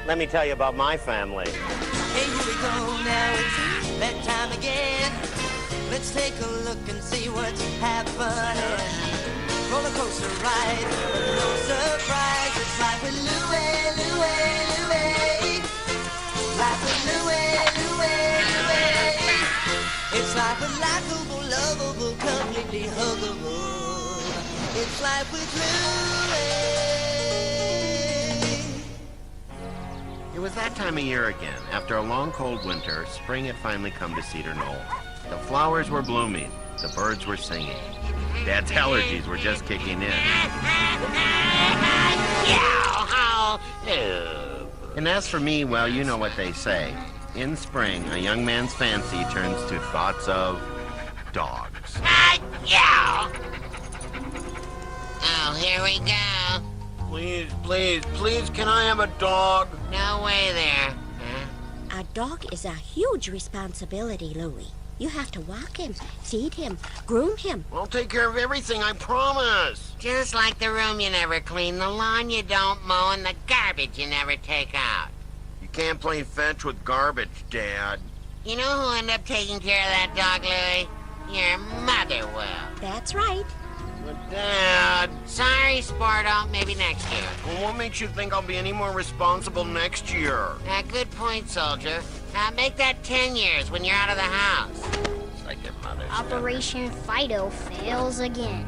Let me tell you about my family. Hey, here we go, now it's that time again. Let's take a look and see what's happening. Roller coaster ride, but no surprise. It's life with Louie, Louie, Louie. Life with Louie, Louie, Louie. It's life with likable, lovable, completely huggable. It's life with Louie. It was that time of year again. After a long, cold winter, spring had finally come to Cedar Knoll. The flowers were blooming. The birds were singing. Dad's allergies were just kicking in. And as for me, well, you know what they say. In spring, a young man's fancy turns to thoughts of dogs. Oh, here we go. Please, please, please, can I have a dog? No way there. A dog is a huge responsibility, Louie. You have to walk him, feed him, groom him. I'll take care of everything, I promise. Just like the room you never clean, the lawn you don't mow, and the garbage you never take out. You can't play fetch with garbage, Dad. You know who'll end up taking care of that dog, Louie? Your mother will. That's right. But, Dad... Sorry, Sporto. Maybe next year. Well, what makes you think I'll be any more responsible next year? Good point, soldier. Make that 10 years when you're out of the house. It's like your mother's. Operation Fido fails again.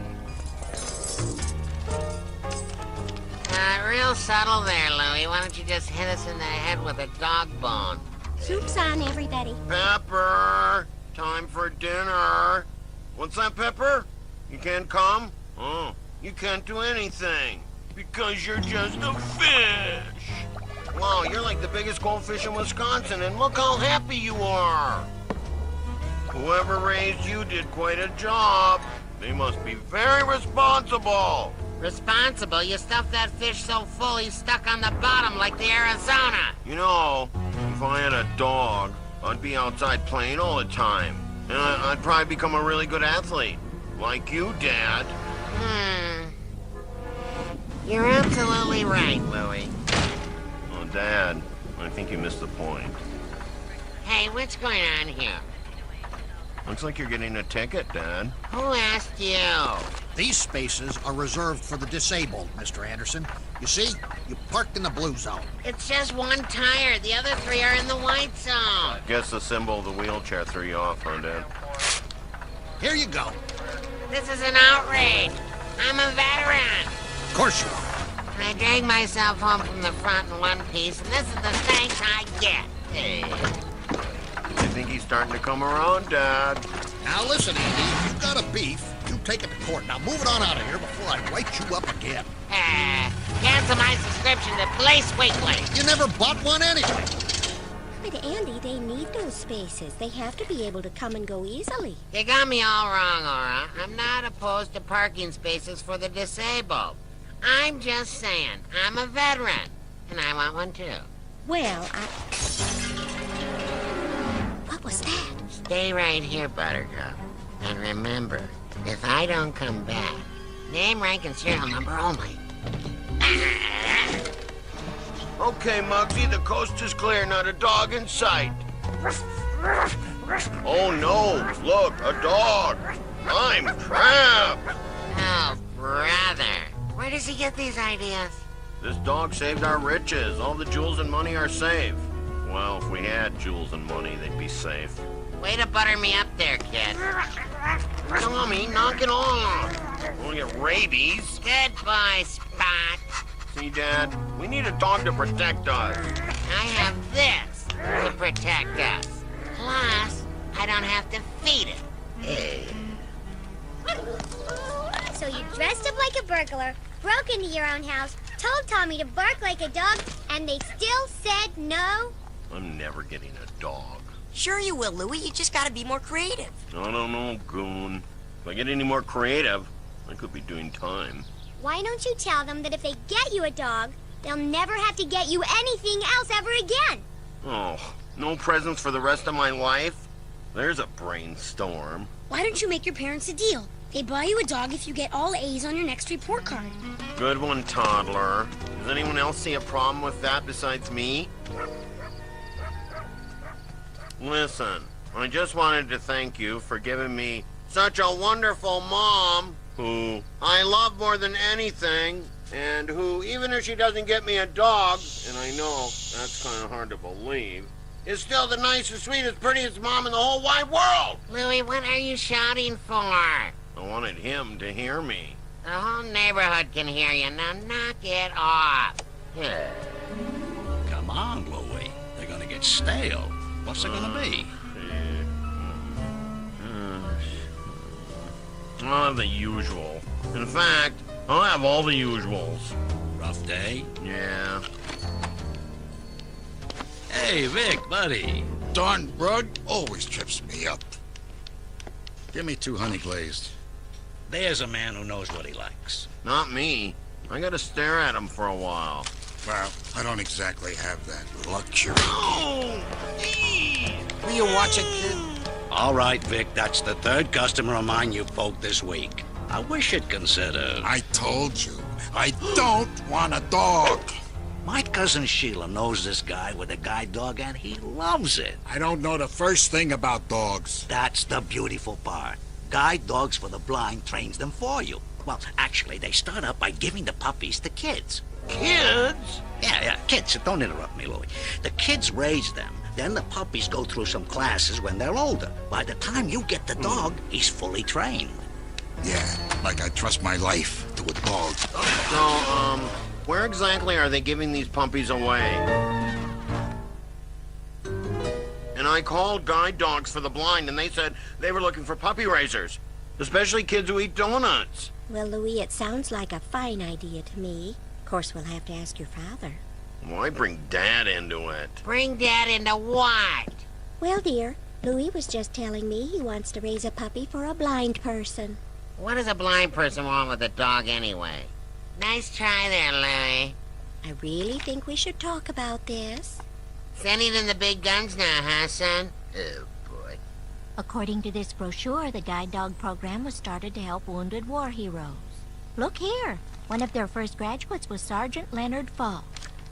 Real subtle there, Louie. Why don't you just hit us in the head with a dog bone? Soup's on, everybody. Pepper! Time for dinner. What's that, Pepper? You can't come? Oh, you can't do anything. Because you're just a fish. Wow, you're like the biggest goldfish in Wisconsin, and look how happy you are. Whoever raised you did quite a job. They must be very responsible. Responsible? You stuffed that fish so full he's stuck on the bottom like the Arizona. You know, if I had a dog, I'd be outside playing all the time. And I'd probably become a really good athlete. Like you, Dad. You're absolutely right, Louie. Oh, Dad, I think you missed the point. Hey, what's going on here? Looks like you're getting a ticket, Dad. Who asked you? These spaces are reserved for the disabled, Mr. Anderson. You see, you parked in the blue zone. It's just one tire. The other three are in the white zone. Guess the symbol of the wheelchair threw you off, huh, Dad? Here you go. This is an outrage. I'm a veteran. Of course you are. I dragged myself home from the front in one piece, and this is the thanks I get. I think he's starting to come around, Dad. Now listen, Andy, if you've got a beef, you take it to court. Now move it on out of here before I write you up again. Cancel my subscription to Police Weekly. You never bought one anyway. But Andy, they need those spaces. They have to be able to come and go easily. You got me all wrong, Aura. I'm not opposed to parking spaces for the disabled. I'm just saying, I'm a veteran, and I want one too. Well, What was that? Stay right here, Buttercup. And remember, if I don't come back, name, rank, and serial number only. Okay, Muggsy, the coast is clear, not a dog in sight. Oh, no, look, a dog. I'm trapped. Oh, brother. Where does he get these ideas? This dog saved our riches. All the jewels and money are safe. Well, if we had jewels and money, they'd be safe. Way to butter me up there, kid. Tommy, knock it off. We'll get rabies. Good boy, Spot. See, Dad, we need a dog to protect us. I have this to protect us. Plus, I don't have to feed it. So you dressed up like a burglar, broke into your own house, told Tommy to bark like a dog, and they still said no? I'm never getting a dog. Sure you will, Louie. You just gotta be more creative. I don't know, Goon. If I get any more creative, I could be doing time. Why don't you tell them that if they get you a dog, they'll never have to get you anything else ever again? Oh, no presents for the rest of my life? There's a brainstorm. Why don't you make your parents a deal? They buy you a dog if you get all A's on your next report card. Good one, toddler. Is Does anyone else see a problem with that besides me? Listen, I just wanted to thank you for giving me such a wonderful mom who I love more than anything, and who, even if she doesn't get me a dog, and I know that's kind of hard to believe, is still the nicest, sweetest, prettiest mom in the whole wide world. Louie, what are you shouting for? I wanted him to hear me. The whole neighborhood can hear you. Now knock it off. Come on, Louie. They're gonna get stale. What's it gonna be? I'll have the usual. In fact, I'll have all the usuals. Rough day? Yeah. Hey, Vic, buddy. Darn broad always trips me up. Give me 2 honey glazed. There's a man who knows what he likes. Not me. I gotta stare at him for a while. Well, I don't exactly have that luxury. Oh! Will you watch it, kid? All right, Vic, that's the 3rd customer of mine you poked this week. I wish you'd consider... I told you, I don't want a dog. My cousin Sheila knows this guy with a guide dog, and he loves it. I don't know the first thing about dogs. That's the beautiful part. Guide dogs for the blind trains them for you. Well, actually, they start out by giving the puppies to kids. Kids? Yeah, kids. Don't interrupt me, Louie. The kids raise them. Then the puppies go through some classes when they're older. By the time you get the dog, he's fully trained. Yeah, like I trust my life to a dog. So, where exactly are they giving these puppies away? And I called guide dogs for the blind, and they said they were looking for puppy raisers, especially kids who eat donuts. Well, Louie, it sounds like a fine idea to me. Of course, we'll have to ask your father. Why bring Dad into it? Bring Dad into what? Well, dear, Louie was just telling me he wants to raise a puppy for a blind person. What does a blind person want with a dog anyway? Nice try there, Louie. I really think we should talk about this. Sending in the big guns now, huh, son? Oh, boy. According to this brochure, the guide dog program was started to help wounded war heroes. Look here. One of their first graduates was Sergeant Leonard Falk.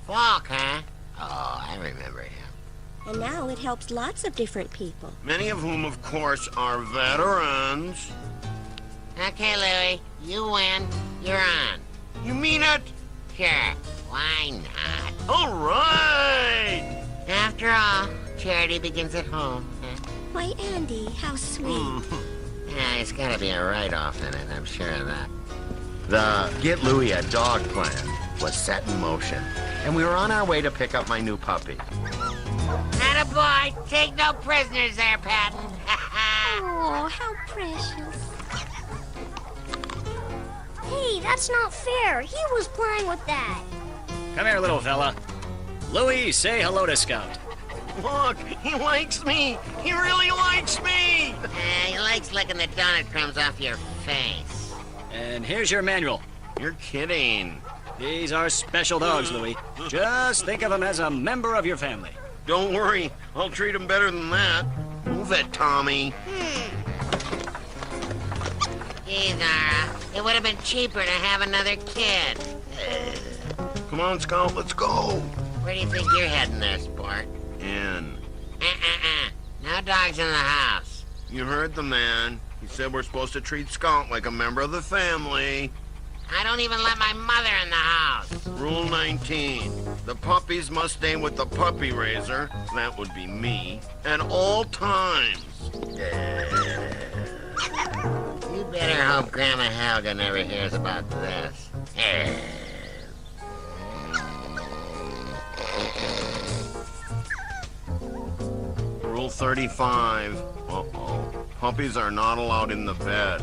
Falk, huh? Oh, I remember him. And now it helps lots of different people. Many of whom, of course, are veterans. Okay, Louie, you win. You're on. You mean it? Sure. Why not? All right! After all, charity begins at home. Huh? Why, Andy, how sweet. Yeah, it's gotta be a write-off in it, I'm sure of that. The Get Louie a Dog plan was set in motion, and we were on our way to pick up my new puppy. Attaboy! Take no prisoners there, Patton. Oh, how precious. Hey, that's not fair. He was playing with that. Come here, little fella. Louie, say hello to Scout. Look, he likes me. He really likes me. He likes licking the donut crumbs off your face. And here's your manual. You're kidding. These are special dogs, Louie. Just think of them as a member of your family. Don't worry, I'll treat him better than that. Move it, Tommy. Gee, Zara, it would have been cheaper to have another kid. Come on, Scout, let's go. Where do you think you're heading there, sport? In. No dogs in the house. You heard the man. He said we're supposed to treat Scout like a member of the family. I don't even let my mother in the house. Rule 19. The puppies must stay with the puppy raiser, that would be me, at all times. You better hope Grandma Helga never hears about this. Rule 35. Uh-oh. Puppies are not allowed in the bed.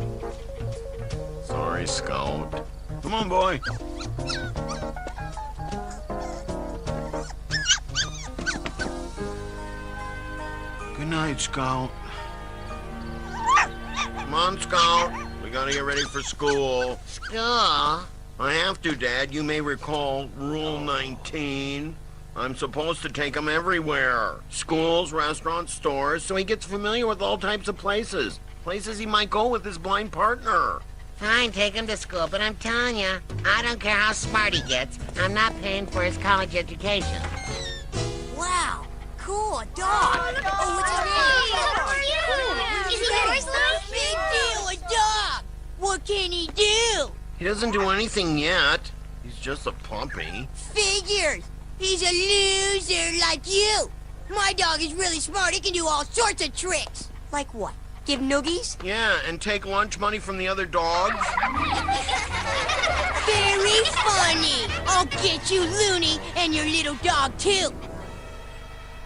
Sorry, Scout. Come on, boy. Good night, Scout. Come on, Scout. We gotta get ready for school. School? I have to, Dad. You may recall Rule 19. I'm supposed to take him everywhere. Schools, restaurants, stores, so he gets familiar with all types of places. Places he might go with his blind partner. Fine, take him to school, but I'm telling you, I don't care how smart he gets. I'm not paying for his college education. Wow, cool, a dog. Oh, what's his name? Is he yours, Louie? Big deal, a dog. What can he do? He doesn't do anything yet. He's just a puppy. Figures. He's a loser like you. My dog is really smart. He can do all sorts of tricks. Like what? Give noogies? Yeah, and take lunch money from the other dogs. Very funny. I'll get you, Looney, and your little dog, too.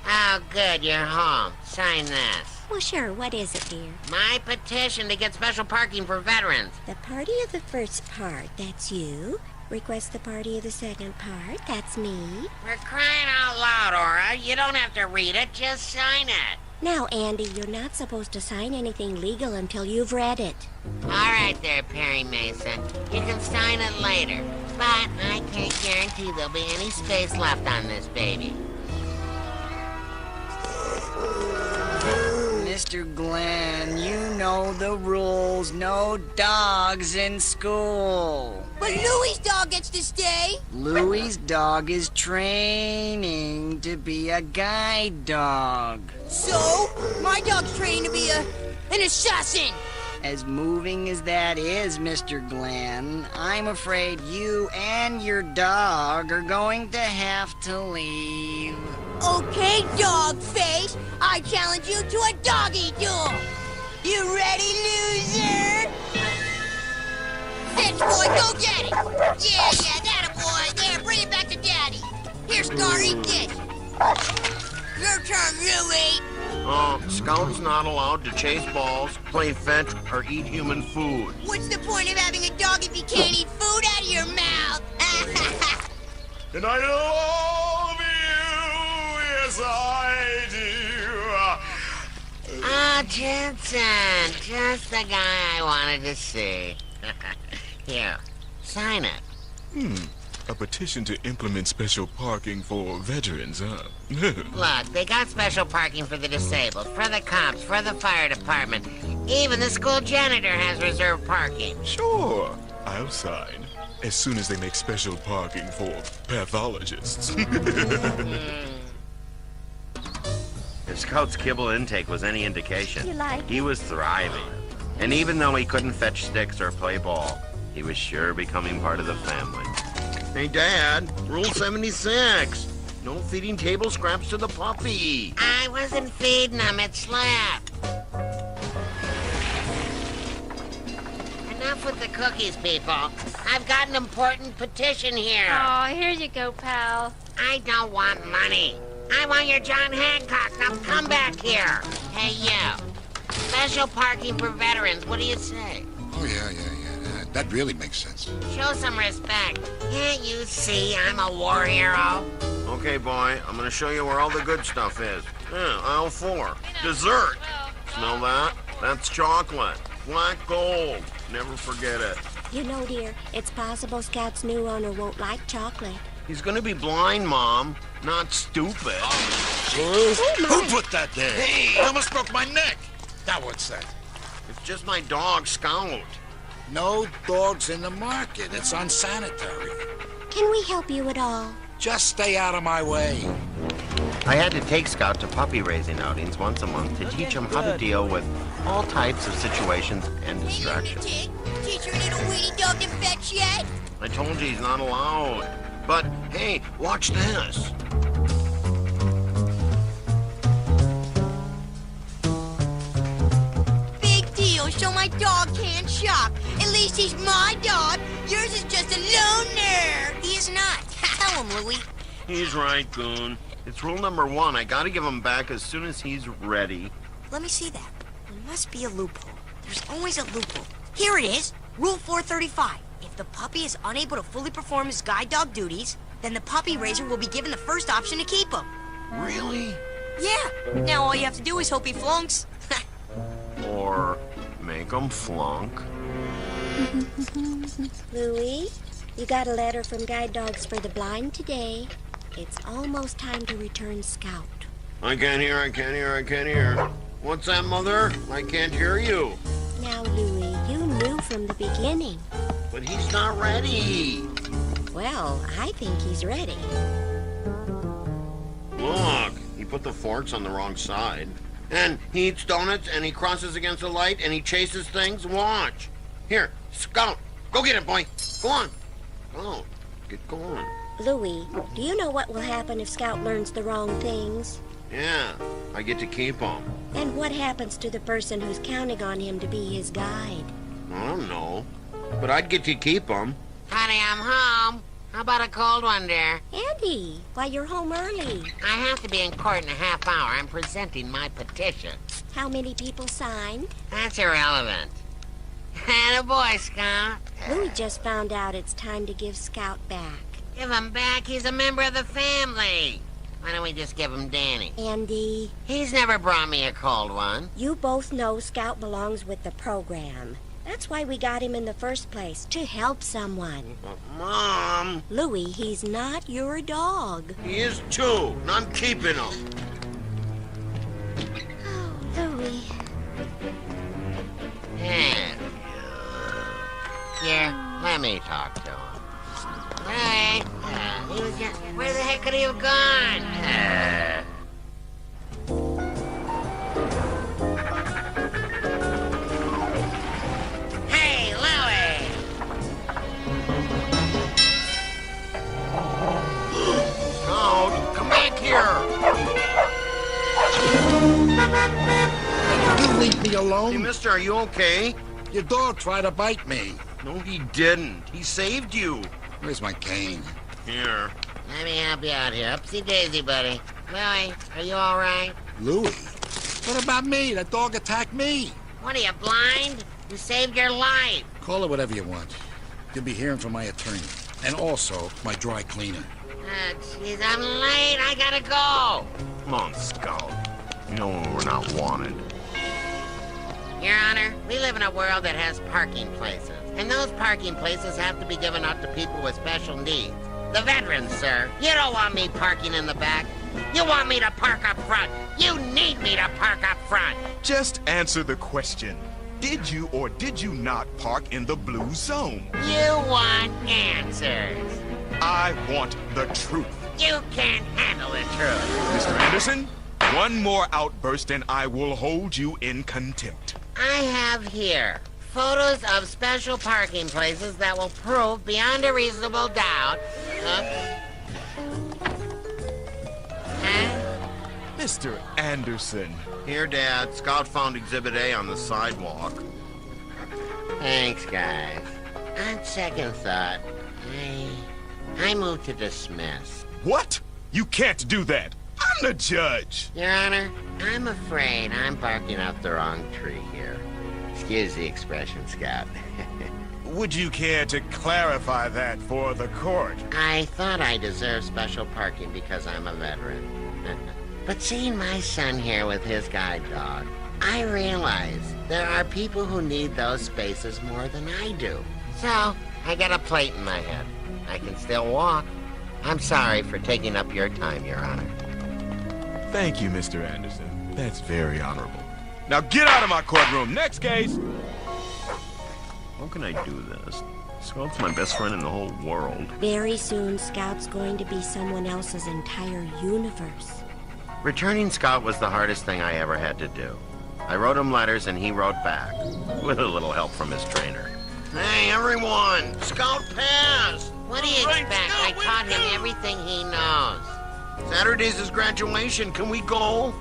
Oh, good, you're home. Sign this. Well, sure. What is it, dear? My petition to get special parking for veterans. The party of the first part, that's you. Request the party of the second part, that's me. We're crying out loud, Aura. You don't have to read it, just sign it. Now, Andy, you're not supposed to sign anything legal until you've read it. All right there, Perry Mason. You can sign it later. But I can't guarantee there'll be any space left on this baby. Mr. Glenn, you know the rules. No dogs in school. But Louie's dog gets to stay. Louie's dog is training to be a guide dog. So, my dog's training to be an assassin. As moving as that is, Mr. Glenn, I'm afraid you and your dog are going to have to leave. Okay, dog face. I challenge you to a doggy duel. You ready, loser? Bitch boy, go get it. Yeah, that a boy. There, bring it back to daddy. Here, Scar, eat this. Your turn, Louie. Scout's not allowed to chase balls, play fetch, or eat human food. What's the point of having a dog if you can't eat food out of your mouth? And I love you, yes I do. Ah, Jensen, just the guy I wanted to see. Here, sign it. A petition to implement special parking for veterans, huh? Look, they got special parking for the disabled, for the cops, for the fire department. Even the school janitor has reserved parking. Sure, I'll sign. As soon as they make special parking for pathologists. If Scout's kibble intake was any indication, You like he was thriving. And even though he couldn't fetch sticks or play ball, he was sure becoming part of the family. Hey, Dad, Rule 76. No feeding table scraps to the puppy. I wasn't feeding him, it slept. Enough with the cookies, people. I've got an important petition here. Oh, here you go, pal. I don't want money. I want your John Hancock. Now come back here. Hey, you. Special parking for veterans. What do you say? Oh, yeah. That really makes sense. Show some respect. Can't you see I'm a war hero? Okay, boy, I'm gonna show you where all the good stuff is. Yeah, aisle 4. Dessert. Smell that? That's chocolate. Black gold. Never forget it. You know, dear, it's possible Scout's new owner won't like chocolate. He's gonna be blind, Mom. Not stupid. Who put that there? Hey! I almost broke my neck. Now what's that? It's just my dog, Scout. No dogs in the market. It's unsanitary. Can we help you at all? Just stay out of my way. I had to take Scout to puppy raising outings once a month to teach him how to deal with all types of situations and distractions. Teach your little weenie dog to fetch yet? I told you he's not allowed. But, hey, watch this. Big deal, so my dog can't shop. At least he's my dog. Yours is just a loner. He is not. Tell him, Louie. He's right, Goon. It's rule number 1. I gotta give him back as soon as he's ready. Let me see that. There must be a loophole. There's always a loophole. Here it is. Rule 435. If the puppy is unable to fully perform his guide dog duties, then the puppy raiser will be given the first option to keep him. Really? Yeah. Now all you have to do is hope he flunks. Or make him flunk. Louie, you got a letter from Guide Dogs for the Blind today. It's almost time to return Scout. I can't hear. What's that, Mother? I can't hear you. Now, Louie, you knew from the beginning. But he's not ready. Well, I think he's ready. Look, he put the forks on the wrong side. And he eats donuts, and he crosses against the light, and he chases things. Watch. Here, Scout, go get it, boy. Go on. Go. Get going. Louie, do you know what will happen if Scout learns the wrong things? Yeah, I get to keep him. And what happens to the person who's counting on him to be his guide? I don't know. But I'd get to keep him. Honey, I'm home. How about a cold one, dear? Andy, why you're home early? I have to be in court in a half hour. I'm presenting my petition. How many people signed? That's irrelevant. And a Boy Scout. Louie just found out it's time to give Scout back. Give him back. He's a member of the family. Why don't we just give him Danny? Andy. He's never brought me a cold one. You both know Scout belongs with the program. That's why we got him in the first place, to help someone. Mom! Louie, he's not your dog. He is too, and I'm keeping him. Oh, Louie. Yeah. Here, let me talk to him. Right. He was just, where the heck could he have gone? Hey, Louie! Scout, come back here! You leave me alone? Hey, mister, are you okay? Your dog tried to bite me. No, he didn't. He saved you. Where's my cane? Here. Let me help you out here. Upsy daisy, buddy. Louie, are you all right? Louie? What about me? That dog attacked me. What are you, blind? You saved your life. Call it whatever you want. You'll be hearing from my attorney. And also, my dry cleaner. Jeez, I'm late. I gotta go. Come on, Scout. You know when we're not wanted. Your Honor, we live in a world that has parking places. And those parking places have to be given out to people with special needs. The veterans, sir. You don't want me parking in the back. You want me to park up front. You need me to park up front. Just answer the question. Did you or did you not park in the blue zone? You want answers. I want the truth. You can't handle the truth. Mr. Anderson, one more outburst and I will hold you in contempt. I have here photos of special parking places that will prove beyond a reasonable doubt. Mr. Anderson. Here, Dad. Scout found Exhibit A on the sidewalk. Thanks, guys. On second thought, I move to dismiss. What? You can't do that. I'm the judge. Your Honor, I'm afraid I'm barking up the wrong tree here. Excuse the expression, Scout. Would you care to clarify that for the court? I thought I deserved special parking because I'm a veteran. But seeing my son here with his guide dog, I realize there are people who need those spaces more than I do. So, I got a plate in my head. I can still walk. I'm sorry for taking up your time, Your Honor. Thank you, Mr. Anderson. That's very honorable. Now get out of my courtroom. Next case. How can I do this? Scout's my best friend in the whole world. Very soon, Scout's going to be someone else's entire universe. Returning Scout was the hardest thing I ever had to do. I wrote him letters and he wrote back, with a little help from his trainer. Hey, everyone! Scout passed! What do you expect? I taught him everything he knows. Saturday's his graduation. Can we go?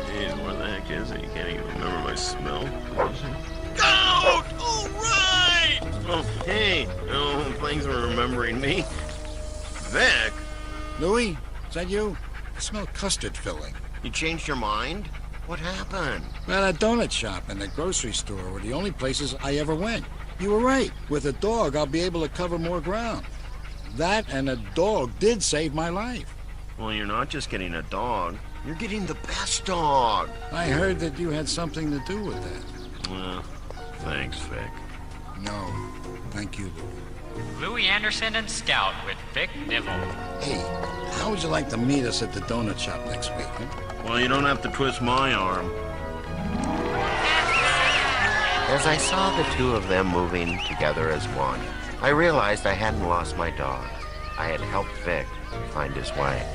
Jeez, where the heck is he? You can't even remember my smell. Scout! All right! Oh, hey. Oh, thanks for remembering me. Vic? Louie, is that you? I smell custard filling. You changed your mind? What happened? Well, that donut shop and the grocery store were the only places I ever went. You were right. With a dog, I'll be able to cover more ground. That and a dog did save my life. Well, you're not just getting a dog. You're getting the best dog. I heard that you had something to do with that. Well, thanks, Vic. No, thank you. Louie Anderson and Scout with Vic Nivell. Hey, how would you like to meet us at the donut shop next week, huh? Well, you don't have to twist my arm. As I saw the two of them moving together as one, I realized I hadn't lost my dog. I had helped Vic find his way.